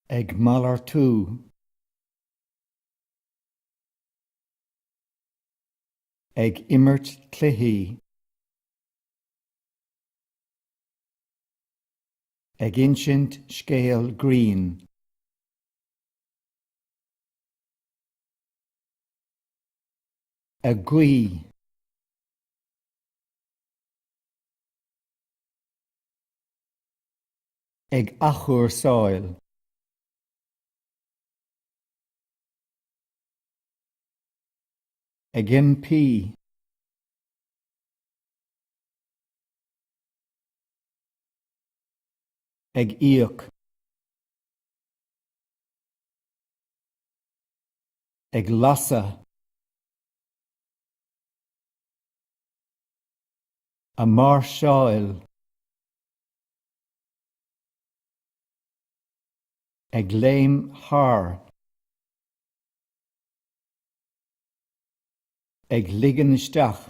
ag malar tú, ag immert cluichí, ag insint scéal grian, a gcuí, ag achúr sáil, ag impí, ag íoc, ag lasa, a mar seáil, ag léim thar, ag ligean isteach,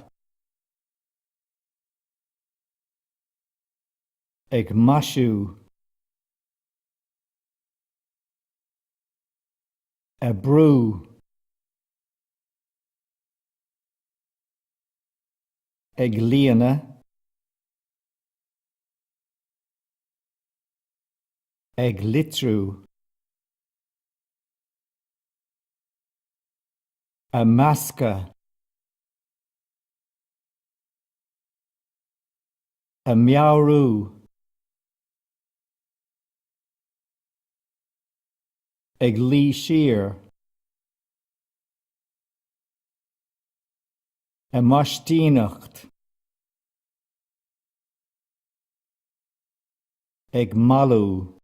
ag maisiú, a brú, ag líana, ag litriú, a measca, a meabhrú, ag lí siar, a maistíneacht, ag malú.